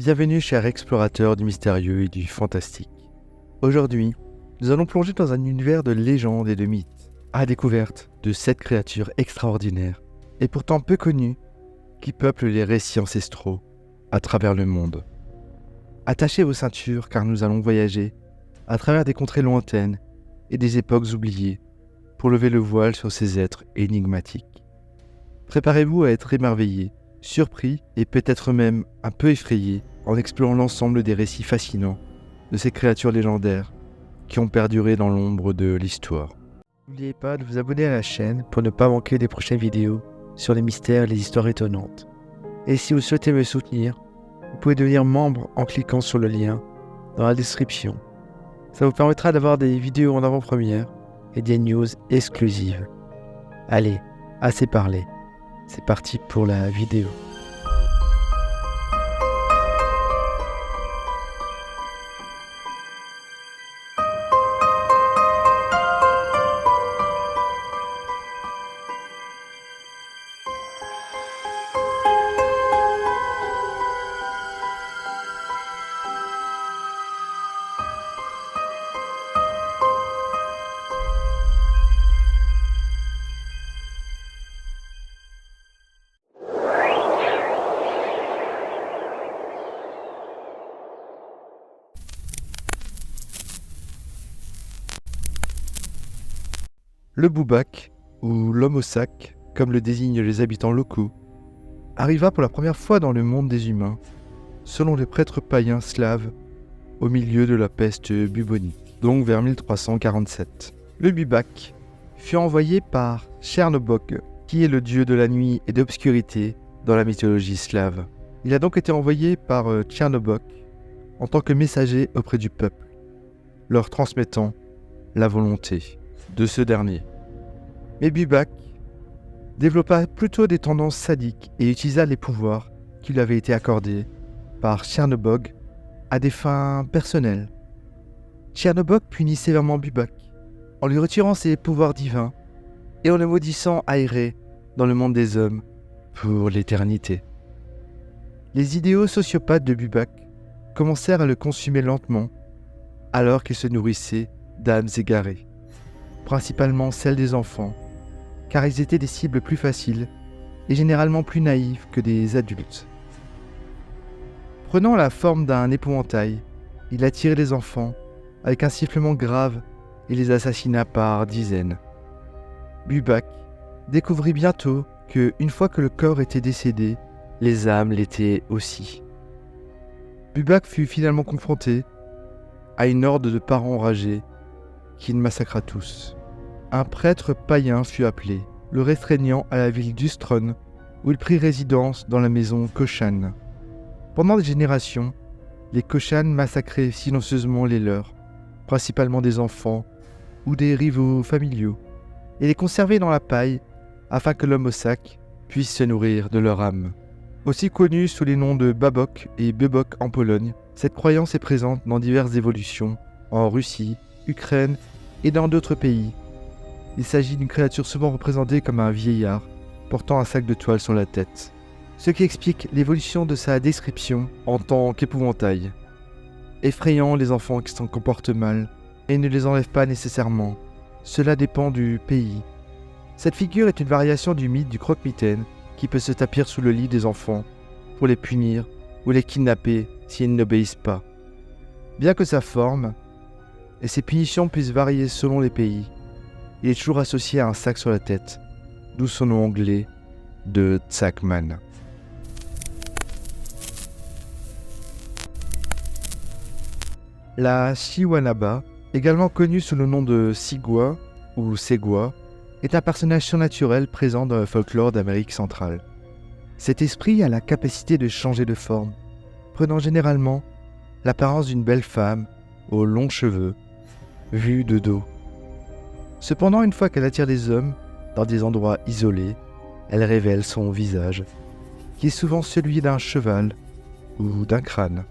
Bienvenue chers explorateurs du mystérieux et du fantastique. Aujourd'hui, nous allons plonger dans un univers de légendes et de mythes, à la découverte de 7 créatures extraordinaires et pourtant peu connues qui peuplent les récits ancestraux à travers le monde. Attachez vos ceintures car nous allons voyager à travers des contrées lointaines et des époques oubliées pour lever le voile sur ces êtres énigmatiques. Préparez-vous à être émerveillés, surpris et peut-être même un peu effrayés en explorant l'ensemble des récits fascinants de ces créatures légendaires qui ont perduré dans l'ombre de l'histoire. N'oubliez pas de vous abonner à la chaîne pour ne pas manquer les prochaines vidéos sur les mystères et les histoires étonnantes. Et si vous souhaitez me soutenir, vous pouvez devenir membre en cliquant sur le lien dans la description. Ça vous permettra d'avoir des vidéos en avant-première et des news exclusives. Allez, assez parlé. C'est parti pour la vidéo. Le Bubak, ou l'homme au sac, comme le désignent les habitants locaux, arriva pour la première fois dans le monde des humains, selon les prêtres païens slaves, au milieu de la peste bubonique, donc vers 1347. Le Bubak fut envoyé par Chernobog, qui est le dieu de la nuit et d'obscurité dans la mythologie slave. Il a donc été envoyé par Chernobog en tant que messager auprès du peuple, leur transmettant la volonté de ce dernier. Mais Bubak développa plutôt des tendances sadiques et utilisa les pouvoirs qui lui avaient été accordés par Chernobog à des fins personnelles. Chernobog punit sévèrement Bubak en lui retirant ses pouvoirs divins et en le maudissant à errer dans le monde des hommes pour l'éternité. Les idéaux sociopathes de Bubak commencèrent à le consumer lentement alors qu'il se nourrissait d'âmes égarées, principalement celles des enfants, car ils étaient des cibles plus faciles et généralement plus naïfs que des adultes. Prenant la forme d'un épouvantail, il attirait les enfants avec un sifflement grave et les assassina par dizaines. Bubak découvrit bientôt que, une fois que le corps était décédé, les âmes l'étaient aussi. Bubak fut finalement confronté à une horde de parents enragés qui le massacra tous. Un prêtre païen fut appelé, le restreignant à la ville d'Ustron, où il prit résidence dans la maison Koshan. Pendant des générations, les Koshan massacraient silencieusement les leurs, principalement des enfants ou des rivaux familiaux, et les conservaient dans la paille afin que l'homme au sac puisse se nourrir de leur âme. Aussi connue sous les noms de Babok et Bebok en Pologne, cette croyance est présente dans diverses évolutions en Russie, Ukraine et dans d'autres pays. Il s'agit d'une créature souvent représentée comme un vieillard, portant un sac de toile sur la tête, ce qui explique l'évolution de sa description en tant qu'épouvantail, effrayant les enfants qui s'en comportent mal et ne les enlèvent pas nécessairement. Cela dépend du pays. Cette figure est une variation du mythe du croque-mitaine qui peut se tapir sous le lit des enfants pour les punir ou les kidnapper s'ils n'obéissent pas. Bien que sa forme et ses punitions puissent varier selon les pays, il est toujours associé à un sac sur la tête, d'où son nom anglais de Tsakhman. La Shiwanaba, également connue sous le nom de Sigua ou Segua, est un personnage surnaturel présent dans le folklore d'Amérique centrale. Cet esprit a la capacité de changer de forme, prenant généralement l'apparence d'une belle femme aux longs cheveux, vue de dos. Cependant, une fois qu'elle attire les hommes dans des endroits isolés, elle révèle son visage, qui est souvent celui d'un cheval ou d'un crâne.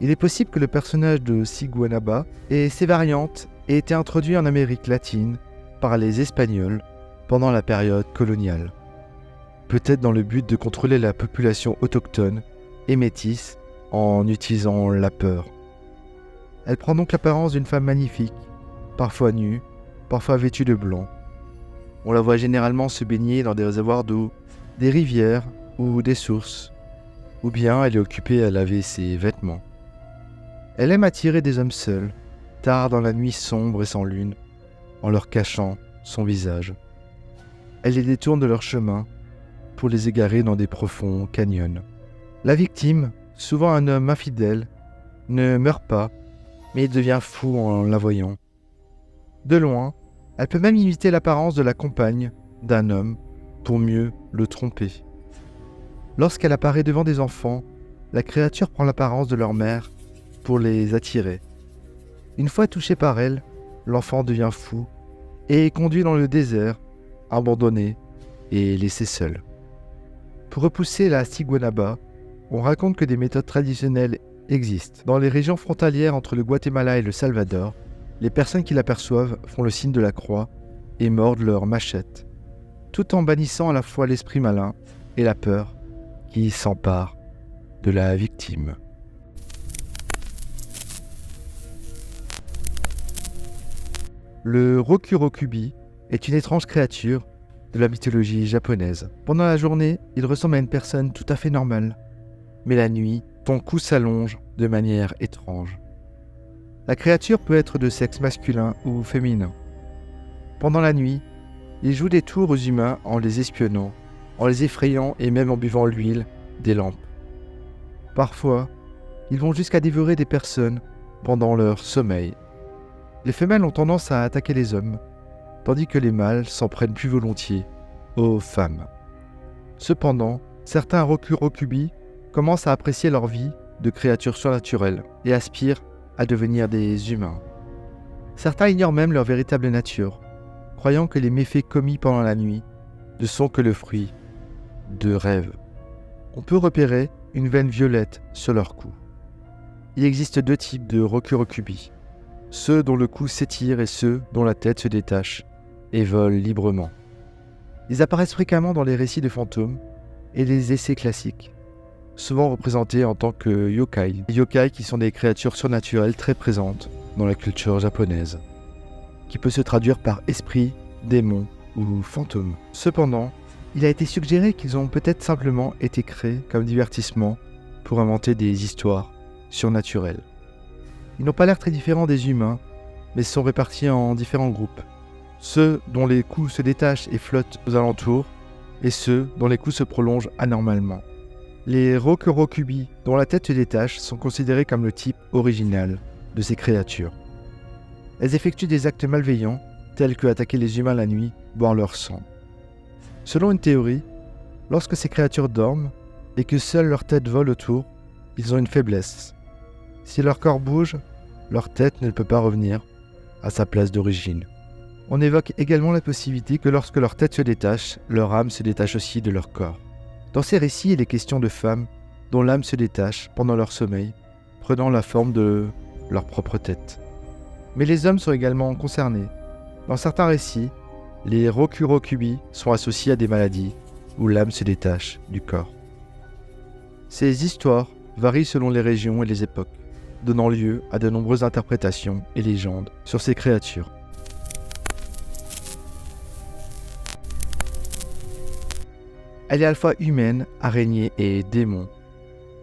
Il est possible que le personnage de Siguanaba et ses variantes aient été introduits en Amérique latine par les Espagnols pendant la période coloniale. Peut-être dans le but de contrôler la population autochtone et métisse en utilisant la peur. Elle prend donc l'apparence d'une femme magnifique, parfois nue, parfois vêtue de blanc. On la voit généralement se baigner dans des réservoirs d'eau, des rivières ou des sources, ou bien elle est occupée à laver ses vêtements. Elle aime attirer des hommes seuls, tard dans la nuit sombre et sans lune, en leur cachant son visage. Elle les détourne de leur chemin pour les égarer dans des profonds canyons. La victime, souvent un homme infidèle, ne meurt pas, mais il devient fou en la voyant. De loin, elle peut même imiter l'apparence de la compagne d'un homme pour mieux le tromper. Lorsqu'elle apparaît devant des enfants, la créature prend l'apparence de leur mère pour les attirer. Une fois touché par elle, l'enfant devient fou et est conduit dans le désert, abandonné et laissé seul. Pour repousser la ciguanaba, on raconte que des méthodes traditionnelles existent. Dans les régions frontalières entre le Guatemala et le Salvador, les personnes qui l'aperçoivent font le signe de la croix et mordent leurs machettes, tout en bannissant à la fois l'esprit malin et la peur qui s'empare de la victime. Le Rokurokubi est une étrange créature de la mythologie japonaise. Pendant la journée, il ressemble à une personne tout à fait normale, mais la nuit, son cou s'allonge de manière étrange. La créature peut être de sexe masculin ou féminin. Pendant la nuit, il joue des tours aux humains en les espionnant, en les effrayant et même en buvant l'huile des lampes. Parfois, ils vont jusqu'à dévorer des personnes pendant leur sommeil. Les femelles ont tendance à attaquer les hommes, tandis que les mâles s'en prennent plus volontiers aux femmes. Cependant, certains Rokurokubi commencent à apprécier leur vie de créatures surnaturelles et aspirent à devenir des humains. Certains ignorent même leur véritable nature, croyant que les méfaits commis pendant la nuit ne sont que le fruit de rêves. On peut repérer une veine violette sur leur cou. Il existe deux types de Rokurokubi, ceux dont le cou s'étire et ceux dont la tête se détache et vole librement. Ils apparaissent fréquemment dans les récits de fantômes et les essais classiques, souvent représentés en tant que yokai. Les yokai qui sont des créatures surnaturelles très présentes dans la culture japonaise, qui peut se traduire par esprit, démon ou fantôme. Cependant, il a été suggéré qu'ils ont peut-être simplement été créés comme divertissement pour inventer des histoires surnaturelles. Ils n'ont pas l'air très différents des humains, mais sont répartis en différents groupes. Ceux dont les coups se détachent et flottent aux alentours, et ceux dont les coups se prolongent anormalement. Les Rokurokubi, dont la tête se détache, sont considérés comme le type original de ces créatures. Elles effectuent des actes malveillants, tels que attaquer les humains la nuit, boire leur sang. Selon une théorie, lorsque ces créatures dorment et que seule leur tête vole autour, ils ont une faiblesse. Si leur corps bouge, leur tête ne peut pas revenir à sa place d'origine. On évoque également la possibilité que lorsque leur tête se détache, leur âme se détache aussi de leur corps. Dans ces récits, il est question de femmes dont l'âme se détache pendant leur sommeil, prenant la forme de leur propre tête. Mais les hommes sont également concernés. Dans certains récits, les Rokurokubi sont associés à des maladies où l'âme se détache du corps. Ces histoires varient selon les régions et les époques, donnant lieu à de nombreuses interprétations et légendes sur ces créatures. Elle est à la fois humaine, araignée et démon.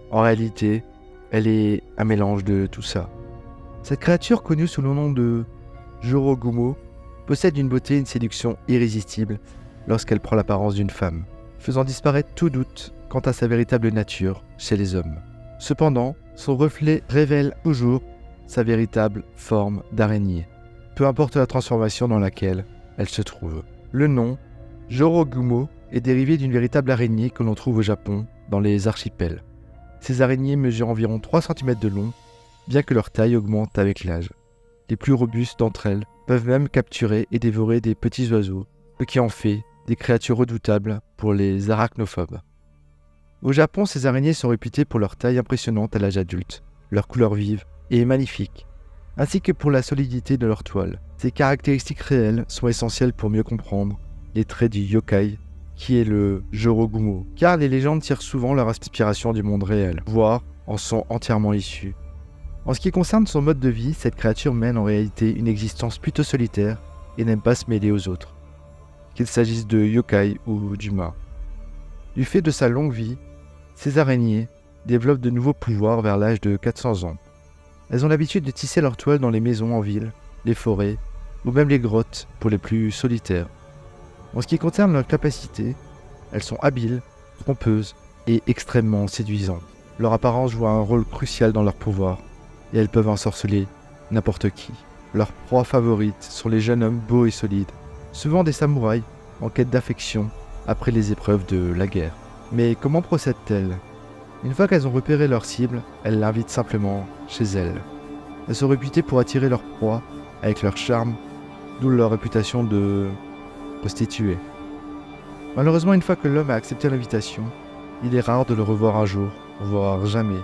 En réalité, elle est un mélange de tout ça. Cette créature, connue sous le nom de Jorogumo, possède une beauté et une séduction irrésistibles lorsqu'elle prend l'apparence d'une femme, faisant disparaître tout doute quant à sa véritable nature chez les hommes. Cependant, son reflet révèle toujours sa véritable forme d'araignée, peu importe la transformation dans laquelle elle se trouve. Le nom Jorogumo est dérivé d'une véritable araignée que l'on trouve au Japon, dans les archipels. Ces araignées mesurent environ 3 cm de long, bien que leur taille augmente avec l'âge. Les plus robustes d'entre elles peuvent même capturer et dévorer des petits oiseaux, ce qui en fait des créatures redoutables pour les arachnophobes. Au Japon, ces araignées sont réputées pour leur taille impressionnante à l'âge adulte, leur couleur vive et magnifique, ainsi que pour la solidité de leur toile. Ces caractéristiques réelles sont essentielles pour mieux comprendre les traits du yokai, qui est le Jorogumo, car les légendes tirent souvent leur inspiration du monde réel, voire en sont entièrement issus. En ce qui concerne son mode de vie, cette créature mène en réalité une existence plutôt solitaire et n'aime pas se mêler aux autres, qu'il s'agisse de yokai ou d'humains. Du fait de sa longue vie, ces araignées développent de nouveaux pouvoirs vers l'âge de 400 ans. Elles ont l'habitude de tisser leurs toiles dans les maisons en ville, les forêts ou même les grottes pour les plus solitaires. En ce qui concerne leurs capacités, elles sont habiles, trompeuses et extrêmement séduisantes. Leur apparence joue un rôle crucial dans leur pouvoir et elles peuvent ensorceler n'importe qui. Leurs proies favorites sont les jeunes hommes beaux et solides, souvent des samouraïs en quête d'affection après les épreuves de la guerre. Mais comment procèdent-elles ? Une fois qu'elles ont repéré leur cible, elles l'invitent simplement chez elles. Elles sont réputées pour attirer leur proie avec leur charme, d'où leur réputation de prostituées. Malheureusement, une fois que l'homme a accepté l'invitation, il est rare de le revoir un jour, voire jamais.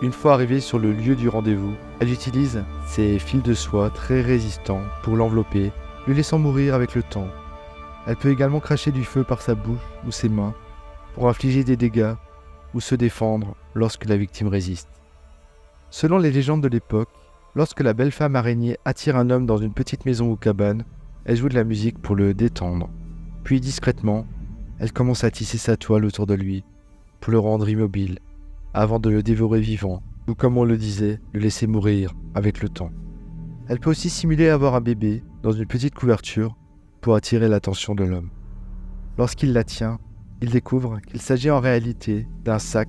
Une fois arrivé sur le lieu du rendez-vous, elle utilise ses fils de soie très résistants pour l'envelopper, lui laissant mourir avec le temps. Elle peut également cracher du feu par sa bouche ou ses mains pour infliger des dégâts ou se défendre lorsque la victime résiste. Selon les légendes de l'époque, lorsque la belle femme araignée attire un homme dans une petite maison ou cabane, elle joue de la musique pour le détendre. Puis discrètement, elle commence à tisser sa toile autour de lui pour le rendre immobile, avant de le dévorer vivant, ou comme on le disait, le laisser mourir avec le temps. Elle peut aussi simuler avoir un bébé dans une petite couverture pour attirer l'attention de l'homme. Lorsqu'il la tient, il découvre qu'il s'agit en réalité d'un sac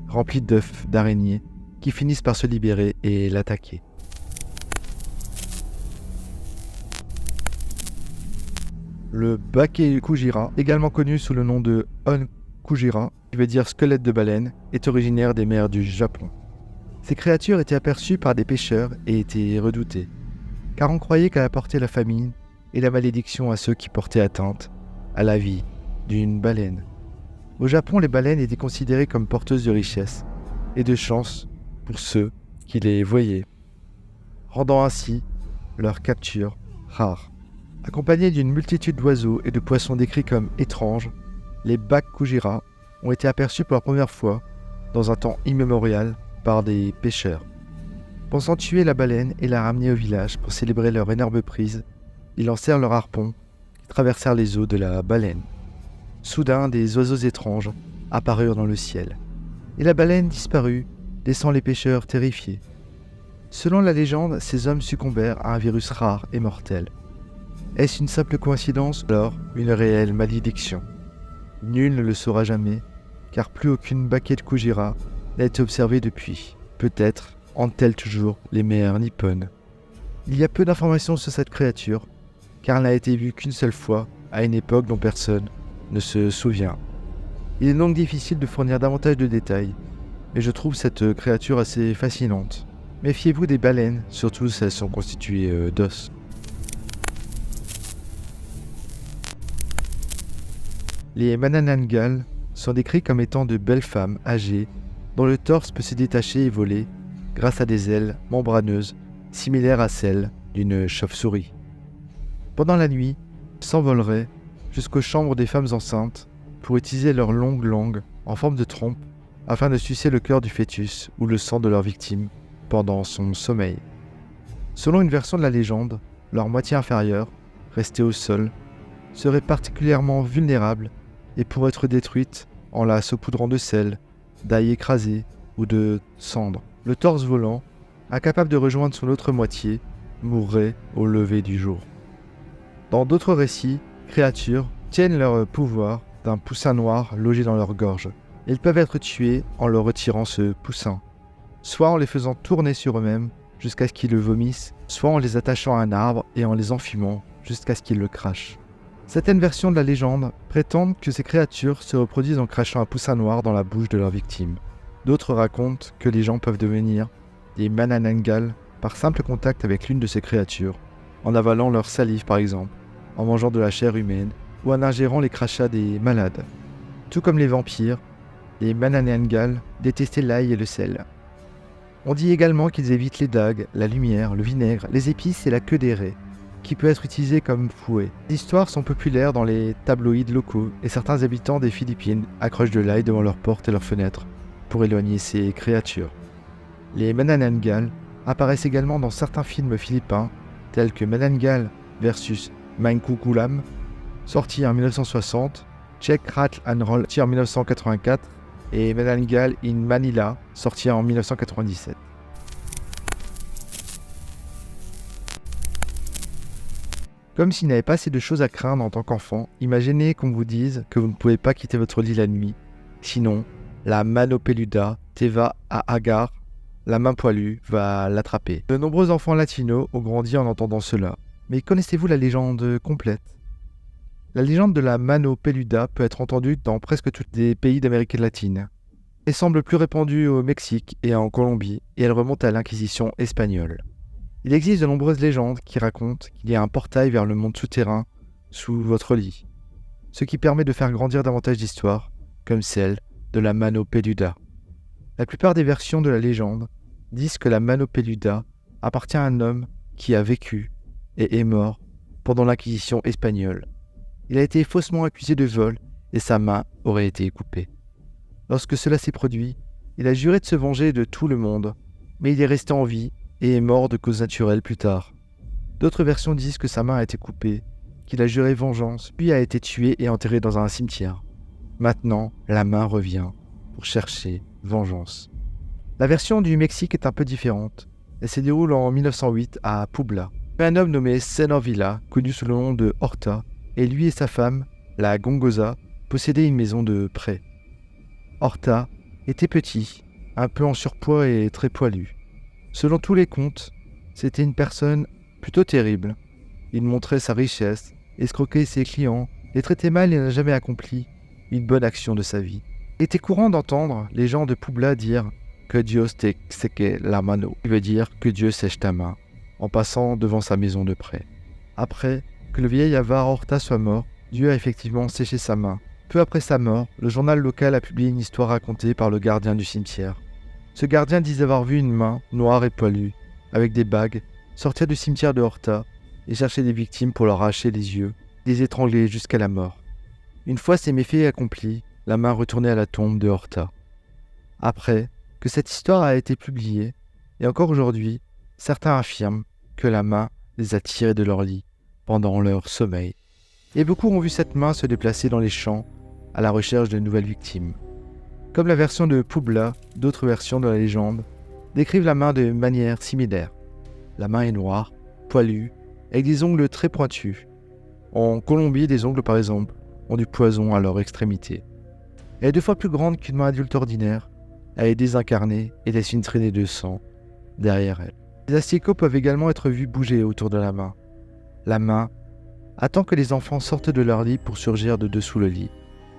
rempli d'œufs d'araignées qui finissent par se libérer et l'attaquer. Le Bakekujira, également connu sous le nom de On-Kujira, qui veut dire squelette de baleine, est originaire des mers du Japon. Ces créatures étaient aperçues par des pêcheurs et étaient redoutées, car on croyait qu'elle apportait la famine et la malédiction à ceux qui portaient atteinte à la vie d'une baleine. Au Japon, les baleines étaient considérées comme porteuses de richesse et de chance pour ceux qui les voyaient, rendant ainsi leur capture rare. Accompagnés d'une multitude d'oiseaux et de poissons décrits comme étranges, les Bakekujira ont été aperçus pour la première fois, dans un temps immémorial, par des pêcheurs. Pensant tuer la baleine et la ramener au village pour célébrer leur énorme prise, ils lancèrent leurs harpons qui traversèrent les eaux de la baleine. Soudain, des oiseaux étranges apparurent dans le ciel, et la baleine disparut, laissant les pêcheurs terrifiés. Selon la légende, ces hommes succombèrent à un virus rare et mortel. Est-ce une simple coïncidence, alors une réelle malédiction ? Nul ne le saura jamais, car plus aucune Bakekujira n'a été observée depuis. Peut-être hantent-elles toujours les mers nippones. Il y a peu d'informations sur cette créature, car elle n'a été vue qu'une seule fois, à une époque dont personne ne se souvient. Il est donc difficile de fournir davantage de détails, mais je trouve cette créature assez fascinante. Méfiez-vous des baleines, surtout si elles sont constituées d'os. Les Manananggal sont décrits comme étant de belles femmes âgées dont le torse peut se détacher et voler grâce à des ailes membraneuses similaires à celles d'une chauve-souris. Pendant la nuit, ils s'envoleraient jusqu'aux chambres des femmes enceintes pour utiliser leur longue langue en forme de trompe afin de sucer le cœur du fœtus ou le sang de leur victime pendant son sommeil. Selon une version de la légende, leur moitié inférieure, restée au sol, serait particulièrement vulnérable et pourrait être détruite en la saupoudrant de sel, d'ail écrasé ou de cendres. Le torse volant, incapable de rejoindre son autre moitié, mourrait au lever du jour. Dans d'autres récits, créatures tiennent leur pouvoir d'un poussin noir logé dans leur gorge. Ils peuvent être tués en leur retirant ce poussin, soit en les faisant tourner sur eux-mêmes jusqu'à ce qu'ils le vomissent, soit en les attachant à un arbre et en les enfumant jusqu'à ce qu'ils le crachent. Certaines versions de la légende prétendent que ces créatures se reproduisent en crachant un poussin noir dans la bouche de leur victime. D'autres racontent que les gens peuvent devenir des Manananggal par simple contact avec l'une de ces créatures, en avalant leur salive par exemple, en mangeant de la chair humaine ou en ingérant les crachats des malades. Tout comme les vampires, les Manananggal détestaient l'ail et le sel. On dit également qu'ils évitent les dagues, la lumière, le vinaigre, les épices et la queue des raies, qui peut être utilisée comme fouet. Les histoires sont populaires dans les tabloïds locaux et certains habitants des Philippines accrochent de l'ail devant leurs portes et leurs fenêtres pour éloigner ces créatures. Les Manananggal apparaissent également dans certains films philippins tels que Manananggal vs Mangkukulam, sorti en 1960, Check Rattle and Roll, sorti en 1984, et Manananggal in Manila, sorti en 1997. Comme s'il n'avait pas assez de choses à craindre en tant qu'enfant, imaginez qu'on vous dise que vous ne pouvez pas quitter votre lit la nuit. Sinon, la Mano Peluda, Teva à Agar, la main poilue, va l'attraper. De nombreux enfants latinos ont grandi en entendant cela. Mais connaissez-vous la légende complète ? La légende de la Mano Peluda peut être entendue dans presque tous les pays d'Amérique latine. Elle semble plus répandue au Mexique et en Colombie, et elle remonte à l'Inquisition espagnole. Il existe de nombreuses légendes qui racontent qu'il y a un portail vers le monde souterrain sous votre lit, ce qui permet de faire grandir davantage d'histoires, comme celle de la Mano Peluda. La plupart des versions de la légende disent que la Mano Peluda appartient à un homme qui a vécu et est mort pendant l'Inquisition espagnole. Il a été faussement accusé de vol et sa main aurait été coupée. Lorsque cela s'est produit, il a juré de se venger de tout le monde, mais il est resté en vie et est mort de cause naturelle plus tard. D'autres versions disent que sa main a été coupée, qu'il a juré vengeance, puis a été tué et enterré dans un cimetière. Maintenant, la main revient pour chercher vengeance. La version du Mexique est un peu différente. Elle se déroule en 1908 à Puebla. Un homme nommé Senovilla, connu sous le nom de Horta, et lui et sa femme, la Gongosa, possédaient une maison de près. Horta était petit, un peu en surpoids et très poilu. Selon tous les contes, c'était une personne plutôt terrible. Il montrait sa richesse, escroquait ses clients, les traitait mal et n'a jamais accompli une bonne action de sa vie. Il était courant d'entendre les gens de Puebla dire que Dios te seque la mano, qui veut dire que Dieu sèche ta main, en passant devant sa maison de près. Après que le vieil avare Horta soit mort, Dieu a effectivement séché sa main. Peu après sa mort, le journal local a publié une histoire racontée par le gardien du cimetière. Ce gardien disait avoir vu une main, noire et poilue, avec des bagues, sortir du cimetière de Horta et chercher des victimes pour leur arracher les yeux, les étrangler jusqu'à la mort. Une fois ces méfaits accomplis, la main retournait à la tombe de Horta. Après que cette histoire a été publiée, et encore aujourd'hui, certains affirment que la main les a tirés de leur lit pendant leur sommeil. Et beaucoup ont vu cette main se déplacer dans les champs à la recherche de nouvelles victimes. Comme la version de Puebla, d'autres versions de la légende décrivent la main de manière similaire. La main est noire, poilue, avec des ongles très pointus. En Colombie, des ongles par exemple ont du poison à leur extrémité. Elle est 2 fois plus grande qu'une main adulte ordinaire, elle est désincarnée et laisse une traînée de sang derrière elle. Les asticots peuvent également être vus bouger autour de la main. La main attend que les enfants sortent de leur lit pour surgir de dessous le lit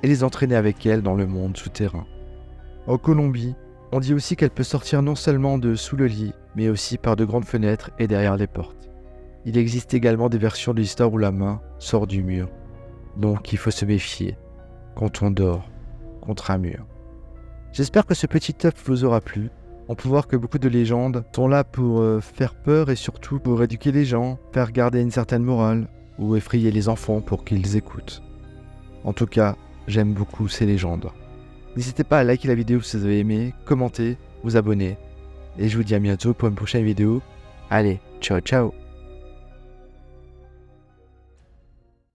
et les entraîner avec elle dans le monde souterrain. En Colombie, on dit aussi qu'elle peut sortir non seulement de sous le lit, mais aussi par de grandes fenêtres et derrière les portes. Il existe également des versions de l'histoire où la main sort du mur, donc il faut se méfier quand on dort contre un mur. J'espère que ce petit top vous aura plu. On peut voir que beaucoup de légendes sont là pour faire peur et surtout pour éduquer les gens, faire garder une certaine morale ou effrayer les enfants pour qu'ils écoutent. En tout cas, j'aime beaucoup ces légendes. N'hésitez pas à liker la vidéo si vous avez aimé, commenter, vous abonner. Et je vous dis à bientôt pour une prochaine vidéo. Allez, ciao ciao!